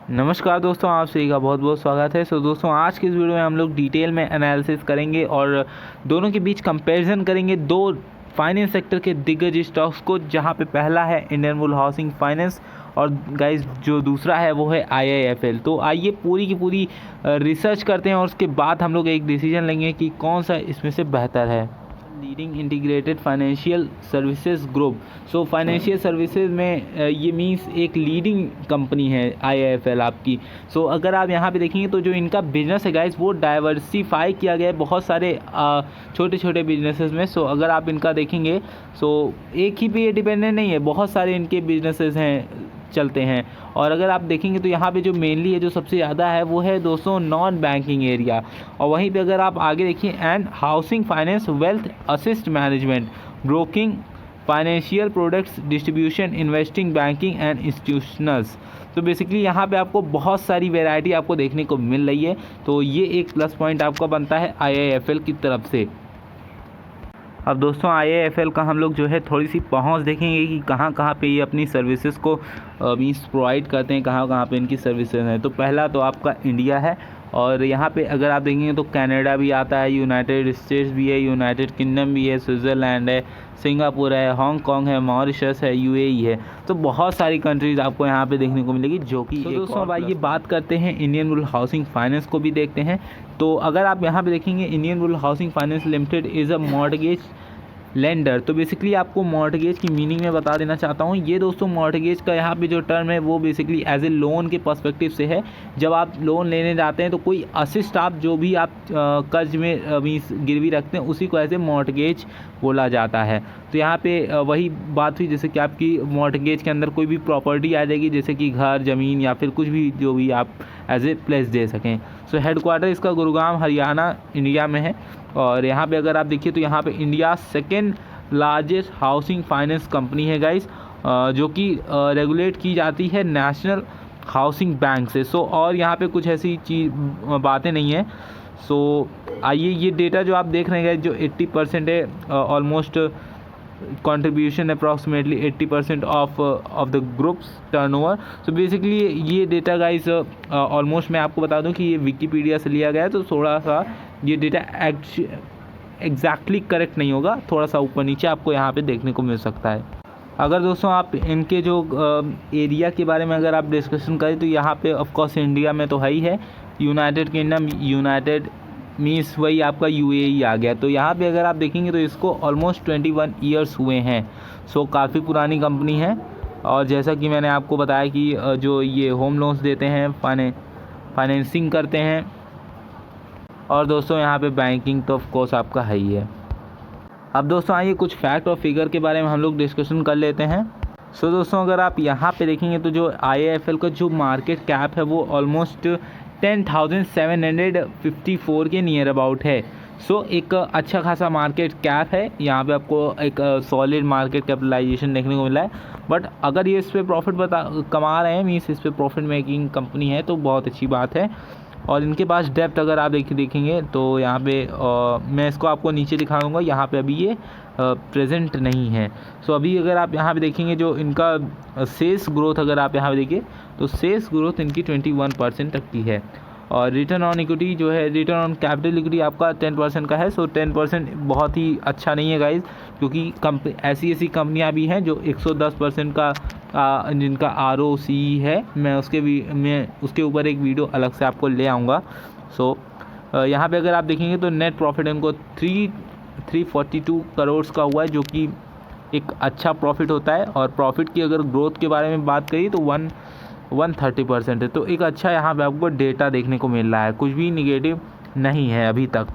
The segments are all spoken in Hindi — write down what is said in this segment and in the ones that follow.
नमस्कार दोस्तों, आप सभी का बहुत बहुत स्वागत है। दोस्तों, आज की इस वीडियो में हम लोग डिटेल में एनालिसिस करेंगे और दोनों के बीच कंपैरिजन करेंगे दो फाइनेंस सेक्टर के दिग्गज स्टॉक्स को, जहां पे पहला है इंडियन बुल हाउसिंग फाइनेंस और गाइस जो दूसरा है वो है IIFL। तो आइए पूरी की पूरी रिसर्च करते हैं और उसके बाद हम लोग एक डिसीजन लेंगे कि कौन सा इसमें से बेहतर है। Leading integrated financial services group. Financial services में ये मीन्स एक लीडिंग कंपनी है IIFL आपकी। अगर आप यहाँ पे देखेंगे तो जो इनका बिजनेस है गाइस वो डाइवर्सिफाई किया गया है बहुत सारे छोटे छोटे बिजनेसेस में। अगर आप इनका देखेंगे एक ही पे ये डिपेंडेंट नहीं है, बहुत सारे इनके बिजनेसेस हैं चलते हैं। और अगर आप देखेंगे तो यहाँ पे जो मेनली है जो सबसे ज़्यादा है वो है दोस्तों नॉन बैंकिंग एरिया। और वहीं पे अगर आप आगे देखिए and housing finance, wealth asset management, broking, financial products distribution, investing, banking and institutionals. तो बेसिकली यहाँ पे आपको बहुत सारी वैरायटी आपको देखने को मिल रही है। तो ये एक प्लस पॉइंट आपका बनता है IIFL की तरफ से। अब दोस्तों IIFL का हम लोग जो है थोड़ी सी पहुंच देखेंगे कि कहाँ कहाँ पे ये अपनी सर्विसेज को मीन्स प्रोवाइड करते हैं, कहाँ कहाँ पे इनकी सर्विसेज हैं। तो पहला तो आपका इंडिया है और यहाँ पे अगर आप देखेंगे तो कनाडा भी आता है, यूनाइटेड स्टेट्स भी है, यूनाइटेड किंगडम भी है, स्विट्ज़रलैंड है, सिंगापुर है, हांगकॉन्ग है, मॉरिशस है, UAE है। तो बहुत सारी कंट्रीज़ आपको यहाँ पे देखने को मिलेगी जो कि दोस्तों अब आइए बात करते हैं इंडियन बुल हाउसिंग फाइनेंस को भी देखते हैं। तो अगर आप यहाँ पे देखेंगे Indian bull housing finance limited is a mortgage lender. तो बेसिकली आपको मॉर्टगेज की मीनिंग में बता देना चाहता हूँ। ये दोस्तों मॉर्टगेज का यहाँ पे जो टर्म है वो बेसिकली एज ए लोन के पर्सपेक्टिव से है। जब आप लोन लेने जाते हैं तो कोई असिस्ट आप जो भी आप कर्ज में मीन्स गिरवी रखते हैं उसी को एज ए मॉर्टगेज बोला जाता है। तो यहाँ पे वही बात हुई जैसे कि आपकी मॉर्टगेज के अंदर कोई भी प्रॉपर्टी आ जाएगी, जैसे कि घर, ज़मीन या फिर कुछ भी जो भी आप एज ए प्लेस दे सकें। हेडक्वार्टर इसका गुरुग्राम हरियाणा इंडिया में है। और यहाँ पे अगर आप देखिए तो यहाँ पे India second largest housing finance company है गाइस, जो कि रेगुलेट की जाती है नेशनल हाउसिंग बैंक से। और यहाँ पे कुछ ऐसी चीज़ बातें नहीं है। आइए ये डेटा जो आप देख रहे हैं जो 80% है almost contribution approximately 80% of the groups turnover. Basically ये डेटा गाइस ऑलमोस्ट मैं आपको बता दूं कि ये विकीपीडिया से लिया गया है, तो थोड़ा सा ये डेटा एग्जैक्टली करेक्ट नहीं होगा, थोड़ा सा ऊपर नीचे आपको यहाँ पे देखने को मिल सकता है। अगर दोस्तों आप इनके जो एरिया के बारे में अगर आप डिस्कशन करें तो यहाँ पे ऑफकोर्स इंडिया में तो है ही है, यूनाइटेड किंगडम, यूनाइटेड मीन्स वही आपका UAE आ गया। तो यहाँ पे अगर आप देखेंगे तो इसको ऑलमोस्ट 21 ईयर्स हुए हैं। काफ़ी पुरानी कंपनी है। और जैसा कि मैंने आपको बताया कि जो ये होम लोन्स देते हैं, फाइनेंसिंग करते हैं। और दोस्तों यहाँ पे बैंकिंग तो ऑफ कोर्स आपका है ही है। अब दोस्तों आइए कुछ फैक्ट और फिगर के बारे में हम लोग डिस्कशन कर लेते हैं। दोस्तों अगर आप यहाँ पे देखेंगे तो जो IIFL का जो मार्केट कैप है वो ऑलमोस्ट 10,754 के नियर अबाउट है। एक अच्छा खासा मार्केट कैप है। यहाँ पे आपको एक सॉलिड मार्केट कैपिटलाइजेशन देखने को मिला है। बट अगर ये इस पर प्रॉफिट कमा रहे हैं, मीन्स इस पर प्रॉफिट मेकिंग कंपनी है, तो बहुत अच्छी बात है। और इनके पास डेप्थ अगर आप देखेंगे तो यहाँ पे मैं इसको आपको नीचे दिखा दूँगा, यहाँ पे अभी ये प्रेजेंट नहीं है। अभी अगर आप यहाँ पे देखेंगे जो इनका सेल्स ग्रोथ अगर आप यहाँ पे देखिए तो सेल्स ग्रोथ इनकी 21% तक की है। और रिटर्न ऑन इक्विटी जो है, रिटर्न ऑन कैपिटल इक्विटी आपका 10% का है। 10% बहुत ही अच्छा नहीं है गाइज, क्योंकि ऐसी कंपनियां भी हैं जो 110% का जिनका ROC है। मैं उसके ऊपर एक वीडियो अलग से आपको ले आऊँगा। यहाँ पे अगर आप देखेंगे तो नेट प्रॉफिट इनको 342 करोड़ का हुआ है, जो कि एक अच्छा प्रॉफिट होता है। और प्रॉफिट की अगर ग्रोथ के बारे में बात करिए तो 130% है। तो एक अच्छा यहाँ पे आपको डेटा देखने को मिल रहा है, कुछ भी निगेटिव नहीं है अभी तक।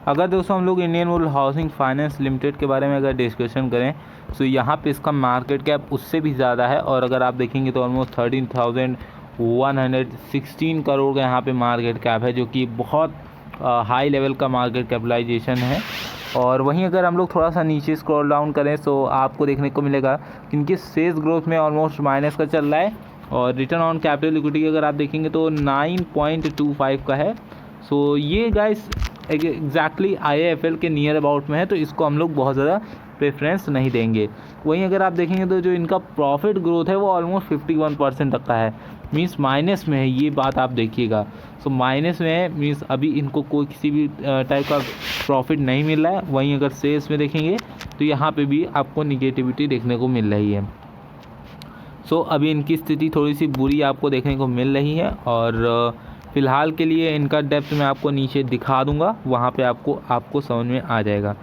अगर दोस्तों हम लोग Indian bull housing finance limited के बारे में अगर डिस्कशन करें तो यहाँ पे इसका मार्केट कैप उससे भी ज़्यादा है। और अगर आप देखेंगे तो ऑलमोस्ट 13,116 करोड़ का यहाँ पे मार्केट कैप है, जो कि बहुत हाई लेवल का मार्केट कैपिटलाइजेशन है। और वहीं अगर हम लोग थोड़ा सा नीचे स्क्रॉल डाउन करें तो आपको देखने को मिलेगा कि इनके सेल्स ग्रोथ में ऑलमोस्ट माइनस का चल रहा है। और रिटर्न ऑन कैपिटल इक्विटी अगर आप देखेंगे तो 9.25 का है। ये गाइस एग्जैक्टली IIFL के नियर अबाउट में है, तो इसको हम लोग बहुत ज़्यादा प्रेफरेंस नहीं देंगे। वहीं अगर आप देखेंगे तो जो इनका प्रॉफिट ग्रोथ है वो ऑलमोस्ट 51% तक का है, मीन्स माइनस में है, ये बात आप देखिएगा। सो माइनस में है, मीन्स अभी इनको कोई किसी भी टाइप का प्रॉफिट नहीं मिल रहा है। वहीं अगर सेल्स में देखेंगे तो यहाँ पे भी आपको निगेटिविटी देखने को मिल रही है। सो अभी इनकी स्थिति थोड़ी सी बुरी आपको देखने को मिल रही है, और फ़िलहाल के लिए इनका डेप्थ मैं आपको नीचे दिखा दूंगा, वहाँ पे आपको समझ में आ जाएगा।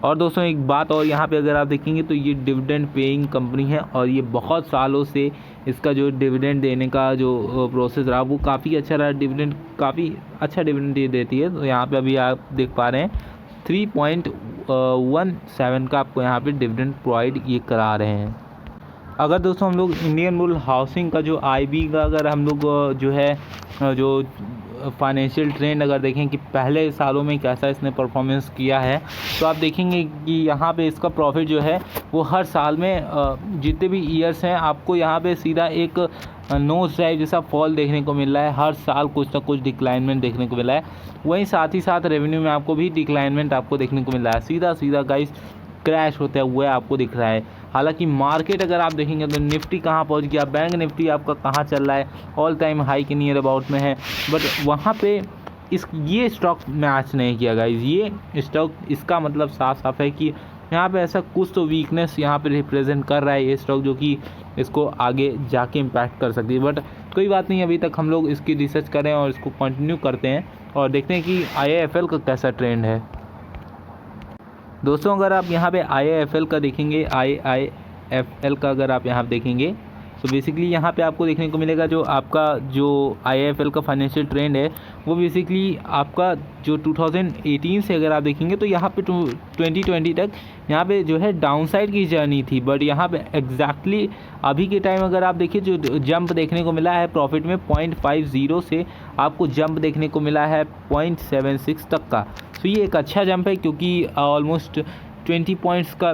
और दोस्तों एक बात और, यहाँ पे अगर आप देखेंगे तो ये डिविडेंड पेइंग कंपनी है, और ये बहुत सालों से इसका जो डिविडेंड देने का जो प्रोसेस रहा वो काफ़ी अच्छा रहा। डिविडेंड काफ़ी अच्छा डिविडेंड ये देती है। तो यहाँ पे अभी आप देख पा रहे हैं 3.17 का आपको यहाँ पे डिविडेंड प्रोवाइड ये करा रहे हैं। अगर दोस्तों हम लोग इंडियन बुल हाउसिंग का जो IB का अगर हम लोग जो है जो फाइनेंशियल ट्रेंड अगर देखें कि पहले सालों में कैसा इसने परफॉर्मेंस किया है, तो आप देखेंगे कि यहाँ पे इसका प्रॉफिट जो है वो हर साल में जितने भी ईयर्स हैं आपको यहाँ पे सीधा एक नोज ड्राइव जैसा फॉल देखने को मिल रहा है। हर साल कुछ ना कुछ डिक्लाइनमेंट देखने को मिला है। वहीं साथ ही साथ रेवेन्यू में आपको भी डिक्लाइनमेंट आपको देखने को मिल रहा है, सीधा गाइस क्रैश होता हुआ आपको दिख रहा है। हालांकि मार्केट अगर आप देखेंगे तो निफ्टी कहाँ पहुंच गया, बैंक निफ्टी आपका कहाँ चल रहा है, ऑल टाइम हाई के नियर अबाउट में है, बट वहाँ पे ये स्टॉक मैच नहीं किया गाइस। ये स्टॉक, इसका मतलब साफ साफ है कि यहाँ पे ऐसा कुछ तो वीकनेस यहाँ पे रिप्रेजेंट कर रहा है ये स्टॉक, जो कि इसको आगे जाके इम्पैक्ट कर सकती है। बट कोई बात नहीं, अभी तक हम लोग इसकी रिसर्च करें और इसको कंटिन्यू करते हैं और देखते हैं कि IIFL का कैसा ट्रेंड है। दोस्तों अगर आप यहाँ पे IIFL का देखेंगे, IIFL का अगर आप यहाँ देखेंगे तो बेसिकली यहाँ पे आपको देखने को मिलेगा जो आपका जो IIFL का फाइनेंशियल ट्रेंड है वो बेसिकली आपका जो 2018 से अगर आप देखेंगे तो यहाँ पे 2020 तक यहाँ पे जो है डाउनसाइड की जर्नी थी। बट यहाँ पे एग्जैक्टली अभी के टाइम अगर आप देखिए जो जंप देखने को मिला है प्रॉफिट में 0.50 से आपको जंप देखने को मिला है 0.76 तक का। तो ये एक अच्छा जंप है, क्योंकि ऑलमोस्ट 20 पॉइंट्स का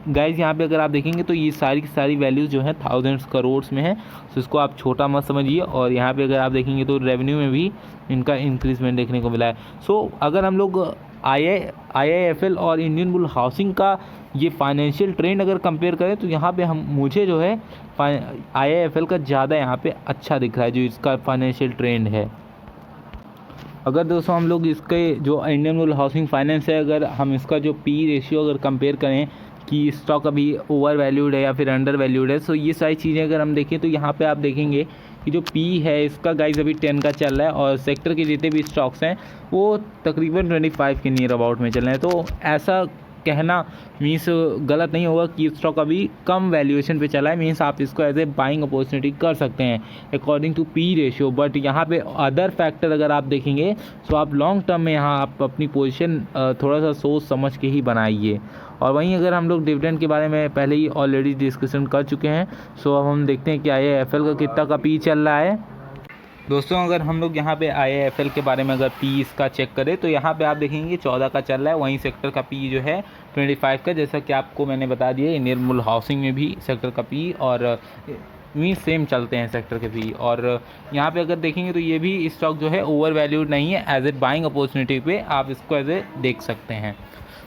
गाइज यहाँ पे अगर आप देखेंगे तो ये सारी की सारी वैल्यूज़ जो है थाउजेंड्स करोड्स में है। तो इसको आप छोटा मत समझिए। और यहाँ पे अगर आप देखेंगे तो रेवेन्यू में भी इनका इंक्रीजमेंट देखने को मिला है। सो अगर हम लोग IIFL और इंडियन बुल हाउसिंग का ये फाइनेंशियल ट्रेंड अगर कंपेयर करें तो यहाँ पे मुझे जो है IIFL का ज़्यादा यहाँ पे अच्छा दिख रहा है जो इसका फाइनेंशियल ट्रेंड है। अगर दोस्तों हम लोग इसके जो इंडियन बुल हाउसिंग फाइनेंस है, अगर हम इसका जो P रेशियो अगर कंपेयर करें कि स्टॉक अभी ओवर वैल्यूड है या फिर अंडर वैल्यूड है, तो ये सारी चीज़ें अगर हम देखें तो यहाँ पे आप देखेंगे कि जो P है इसका गाइस अभी 10 का चल रहा है, और सेक्टर के जितने भी स्टॉक्स हैं वो तकरीबन 25 के नियर अबाउट में चल रहे हैं। तो ऐसा कहना मीन्स गलत नहीं होगा कि स्टॉक अभी कम वैल्यूएशन पे चला है, मीन्स आप इसको एज ए बाइंग अपॉर्चुनिटी कर सकते हैं according to P ratio. But यहाँ पे अदर फैक्टर अगर आप देखेंगे तो आप लॉन्ग टर्म में यहाँ आप अपनी पोजीशन थोड़ा सा सोच समझ के ही बनाइए। और वहीं अगर हम लोग डिविडेंड के बारे में पहले ही ऑलरेडी डिस्कशन कर चुके हैं, सो अब हम देखते हैं कि IIFL का कितना का P चल रहा है। दोस्तों अगर हम लोग यहाँ पे IIFL के बारे में अगर P इसका चेक करें तो यहाँ पे आप देखेंगे 14 का चल रहा है। वहीं सेक्टर का P जो है 25 का, जैसा कि आपको मैंने बता दिया इंडियन बुल हाउसिंग में भी सेक्टर का P और मीन सेम चलते हैं सेक्टर के भी। और यहाँ पे अगर देखेंगे तो ये भी स्टॉक जो है ओवर वैल्यूड नहीं है, एज ए बाइंग अपॉर्चुनिटी पे आप इसको एज ए देख सकते हैं।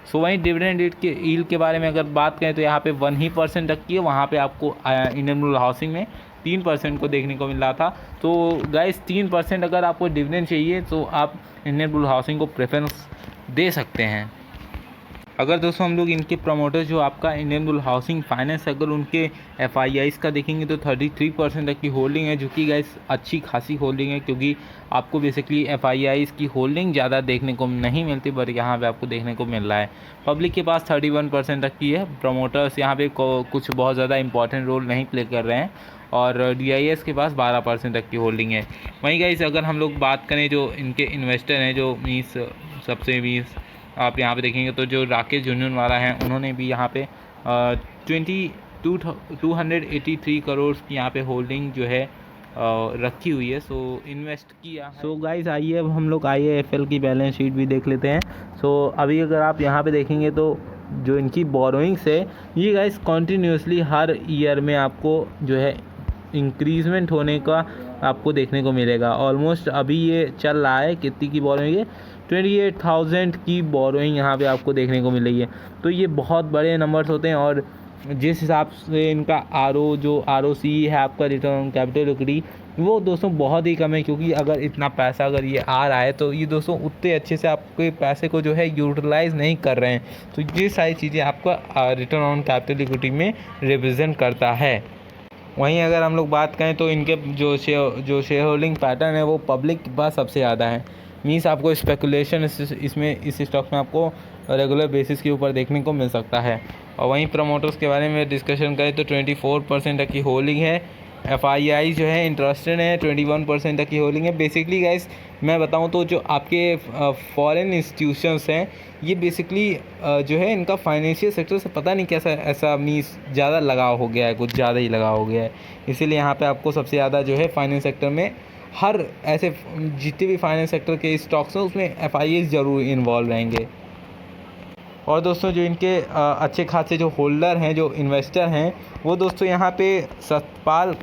सो वहीं डिविडेंड यील्ड के बारे में अगर बात करें तो यहाँ पे 1% तक की है, वहाँ पे आपको इंडियन बुल हाउसिंग में 3% को देखने को मिल रहा था। तो गाइस 3% अगर आपको डिविडेंड चाहिए तो आप इंडियन बुल हाउसिंग को प्रेफरेंस दे सकते हैं। अगर दोस्तों हम लोग इनके प्रमोटर जो आपका इंडियन बुल हाउसिंग फाइनेंस अगर उनके FIIs का देखेंगे तो 33% तक की होल्डिंग है, जो कि गाइस अच्छी खासी होल्डिंग है, क्योंकि आपको बेसिकली FIIs की होल्डिंग ज़्यादा देखने को नहीं मिलती, बट यहाँ पे आपको देखने को मिल रहा है। पब्लिक के पास 31% तक की है। प्रमोटर्स यहाँ पे कुछ बहुत ज़्यादा इंपॉर्टेंट रोल नहीं प्ले कर रहे हैं, और DIS के पास 12% तक की होल्डिंग है। वहीं गाइस अगर हम लोग बात करें जो इनके इन्वेस्टर हैं, जो मीन्स सबसे मीन्स आप यहाँ पे देखेंगे तो जो राकेश झुनझुनवाला हैं उन्होंने भी यहाँ पे 283 करोड़ की यहाँ पे होल्डिंग जो है रखी हुई है, सो इन्वेस्ट किया। सो गाइस आइए अब हम लोग IIFL की बैलेंस शीट भी देख लेते हैं। सो अभी अगर आप यहाँ पे देखेंगे तो जो इनकी बोरोइंग्स है ये गाइस कॉन्टीन्यूसली हर ईयर में आपको जो है इंक्रीजमेंट होने का आपको देखने को मिलेगा। ऑलमोस्ट अभी ये चल रहा है, कितनी की बोरोइंग है, 28,000 की बोरोइंग यहाँ पे आपको देखने को मिल रही है। तो ये बहुत बड़े नंबर्स होते हैं और जिस हिसाब से इनका ROC है आपका रिटर्न ऑन कैपिटल इक्विटी, वो दोस्तों बहुत ही कम है, क्योंकि अगर इतना पैसा अगर ये आ रहा है तो ये दोस्तों उतने अच्छे से आपके पैसे को जो है यूटिलाइज़ नहीं कर रहे हैं। तो ये सारी चीज़ें आपका रिटर्न ऑन कैपिटल इक्विटी में रिप्रेजेंट करता है। वहीं अगर हम लोग बात करें तो इनके जो शेयर होल्डिंग पैटर्न है वो पब्लिक के पास सबसे ज़्यादा है। मीन्स आपको स्पेकुलेशन इसमें इस स्टॉक में आपको रेगुलर बेसिस के ऊपर देखने को मिल सकता है। और वहीं प्रमोटर्स के बारे में डिस्कशन करें तो 24% तक की होल्डिंग है। FII जो है इंटरेस्टेड है, 21% तक की होल्डिंग है। बेसिकली गाइस मैं बताऊं तो जो आपके फॉरेन इंस्टीट्यूशंस हैं ये बेसिकली जो है इनका फाइनेंशियल सेक्टर से पता नहीं कैसा ऐसा मीन्स ज़्यादा लगाव हो गया है, कुछ ज़्यादा ही लगाव हो गया है। इसीलिए यहाँ पे आपको सबसे ज़्यादा जो है फाइनेंस सेक्टर में हर ऐसे जितने भी फाइनेंस सेक्टर के स्टॉक्स हैं उसमें FIIs ज़रूर इन्वॉल्व रहेंगे। और दोस्तों जो इनके अच्छे खासे जो होल्डर हैं, जो इन्वेस्टर हैं, वो दोस्तों यहाँ पे सतपाल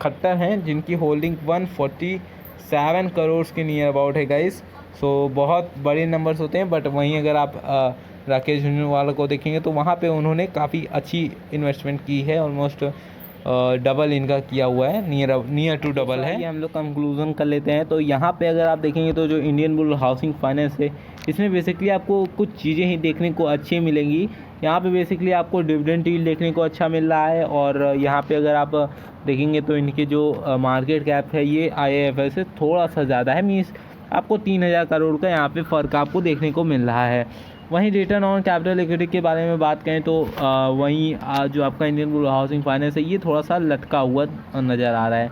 खट्टर हैं जिनकी होल्डिंग 147 करोड़ के नियर अबाउट है गाइस। सो बहुत बड़े नंबर्स होते हैं। बट वहीं अगर आप राकेश झुंझुनवाला को देखेंगे तो वहाँ पे उन्होंने काफ़ी अच्छी इन्वेस्टमेंट की है, ऑलमोस्ट डबल इनका किया हुआ है, नियर टू डबल है। ये हम लोग कंक्लूजन कर लेते हैं। तो यहाँ पे अगर आप देखेंगे तो जो इंडियन बुल हाउसिंग फाइनेंस है इसमें बेसिकली आपको कुछ चीज़ें ही देखने को अच्छी मिलेंगी। यहाँ पे बेसिकली आपको डिविडेंड यील्ड देखने को अच्छा मिल रहा है। और यहाँ पे अगर आप देखेंगे तो इनके जो मार्केट कैप है ये IIFL से थोड़ा सा ज़्यादा है, मीन्स आपको 3,000 करोड़ का यहाँ पे फ़र्क आपको देखने को मिल रहा है। वहीं रिटर्न ऑन कैपिटल इक्विटी के बारे में बात करें तो वहीं जो आपका इंडियन बुल हाउसिंग फाइनेंस है ये थोड़ा सा लटका हुआ नज़र आ रहा है।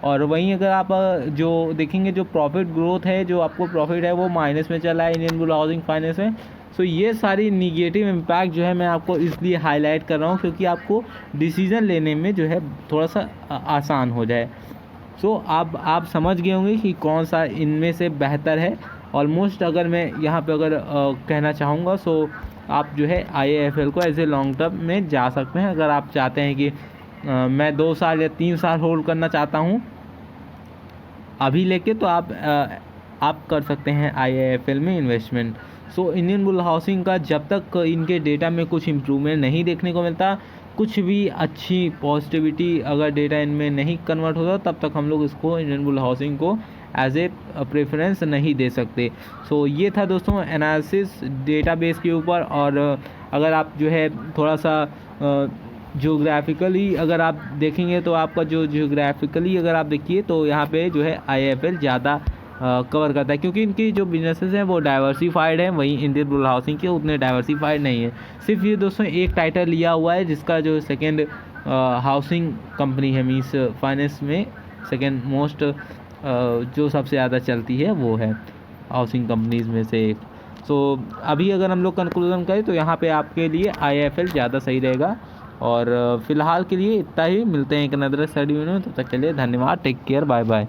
और वहीं अगर आप जो देखेंगे जो प्रॉफिट ग्रोथ है, जो आपको प्रॉफिट है वो माइनस में चला है इंडियन बुल हाउसिंग फाइनेंस में। सो ये सारी निगेटिव इम्पैक्ट जो है मैं आपको इसलिए हाईलाइट कर रहा हूँ क्योंकि आपको डिसीज़न लेने में जो है थोड़ा सा आसान हो जाए। सो आप समझ गए होंगे कि कौन सा इनमें से बेहतर है। ऑलमोस्ट अगर मैं यहाँ पे अगर कहना चाहूँगा सो आप जो है IIFL को एज ए लॉन्ग टर्म में जा सकते हैं। अगर आप चाहते हैं कि मैं 2 साल या 3 साल होल्ड करना चाहता हूँ अभी लेके, तो आप कर सकते हैं IIFL में investment. So Indian bull housing का जब तक इनके डेटा में कुछ इम्प्रूवमेंट नहीं देखने को मिलता, कुछ भी अच्छी पॉजिटिविटी अगर डेटा इनमें नहीं कन्वर्ट होता, तब तक हम लोग इसको इंडियन बुल हाउसिंग को एज ए प्रेफरेंस नहीं दे सकते। सो ये था दोस्तों एनालिसिस डेटाबेस के ऊपर। और अगर आप जो है थोड़ा सा जियोग्राफिकली अगर आप देखेंगे तो आपका जो जियोग्राफिकली अगर आप देखिए तो यहाँ पे जो है IIFL ज़्यादा कवर करता है क्योंकि इनकी जो बिजनेसेस हैं वो डाइवर्सिफाइड हैं। वहीं इंडियन बुल हाउसिंग के उतने डाइवर्सिफाइड नहीं है। सिर्फ ये दोस्तों एक टाइटल लिया हुआ है जिसका जो सेकेंड हाउसिंग कंपनी है, मीन्स फाइनेंस में सेकेंड मोस्ट जो सबसे ज़्यादा चलती है वो है हाउसिंग कंपनीज़ में से एक। सो अभी अगर हम लोग कंक्लूजन करें तो यहाँ पे आपके लिए IIFL ज़्यादा सही रहेगा। और फिलहाल के लिए इतना ही, मिलते हैं एक नदर स्टडी में। तब तक के लिए धन्यवाद, टेक केयर, बाय बाय।